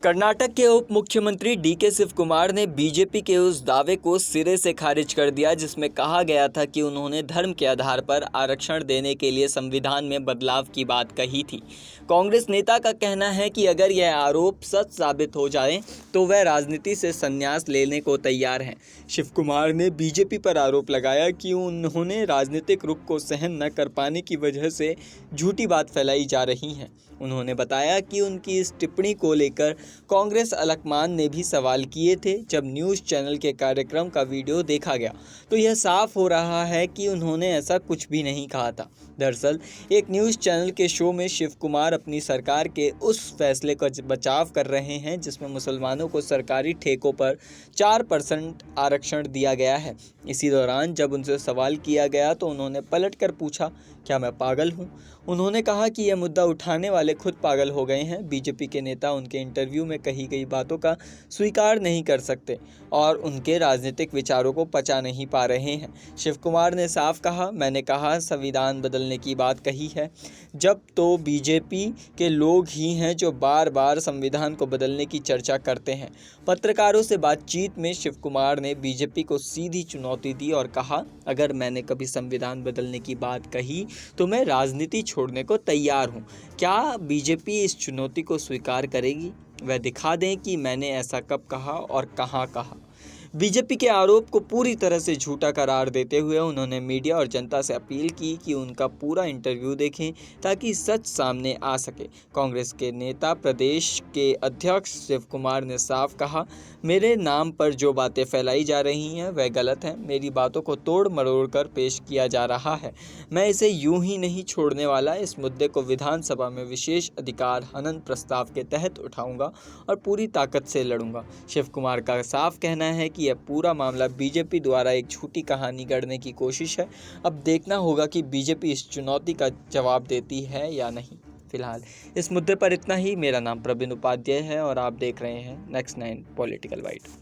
कर्नाटक के उप मुख्यमंत्री डीके शिव कुमार ने बीजेपी के उस दावे को सिरे से खारिज कर दिया जिसमें कहा गया था कि उन्होंने धर्म के आधार पर आरक्षण देने के लिए संविधान में बदलाव की बात कही थी। कांग्रेस नेता का कहना है कि अगर यह आरोप सच साबित हो जाए तो वह राजनीति से संन्यास लेने को तैयार हैं। शिव कुमार ने बीजेपी पर आरोप लगाया कि उन्होंने राजनीतिक रुख को सहन न कर पाने की वजह से झूठी बात फैलाई जा रही है। उन्होंने बताया कि उनकी इस टिप्पणी को लेकर कांग्रेस अलकमान ने भी सवाल किए थे। जब न्यूज़ चैनल के कार्यक्रम का वीडियो देखा गया तो यह साफ हो रहा है कि उन्होंने ऐसा कुछ भी नहीं कहा था। दरअसल एक न्यूज़ चैनल के शो में शिव कुमार अपनी सरकार के उस फैसले का बचाव कर रहे हैं जिसमें मुसलमानों को सरकारी ठेकों पर 4% आरक्षण दिया गया है। इसी दौरान जब उनसे सवाल किया गया तो उन्होंने पलटकर पूछा, क्या मैं पागल हूँ? उन्होंने कहा कि यह मुद्दा उठाने वाले खुद पागल हो गए हैं। बीजेपी के नेता उनके इंटरव्यू में कही गई बातों का स्वीकार नहीं कर सकते और उनके राजनीतिक विचारों को पचा नहीं पा रहे हैं। शिव कुमार ने साफ कहा, मैंने कहा संविधान बदलने की बात कही है जब तो बीजेपी के लोग ही हैं जो बार बार संविधान को बदलने की चर्चा करते हैं। पत्रकारों से बातचीत में शिव कुमार ने बीजेपी को सीधी चुनौती दी और कहा, अगर मैंने कभी संविधान बदलने की बात कही तो मैं राजनीति छोड़ने को तैयार हूं। क्या बीजेपी इस चुनौती को स्वीकार करेगी? वह दिखा दें कि मैंने ऐसा कब कहा और कहां कहा। बीजेपी के आरोप को पूरी तरह से झूठा करार देते हुए उन्होंने मीडिया और जनता से अपील की कि उनका पूरा इंटरव्यू देखें ताकि सच सामने आ सके। कांग्रेस के नेता प्रदेश के अध्यक्ष शिव कुमार ने साफ कहा, मेरे नाम पर जो बातें फैलाई जा रही हैं वह गलत हैं। मेरी बातों को तोड़ मरोड़ कर पेश किया जा रहा है। मैं इसे यूं ही नहीं छोड़ने वाला। इस मुद्दे को विधानसभा में विशेष अधिकार हनन प्रस्ताव के तहत उठाऊंगा और पूरी ताकत से लड़ूंगा। शिव कुमार का साफ कहना है कि यह पूरा मामला बीजेपी द्वारा एक झूठी कहानी गढ़ने की कोशिश है। अब देखना होगा कि बीजेपी इस चुनौती का जवाब देती है या नहीं। फिलहाल इस मुद्दे पर इतना ही। मेरा नाम प्रवीण उपाध्याय है और आप देख रहे हैं नेक्स्ट 9 पॉलिटिकल बाइट।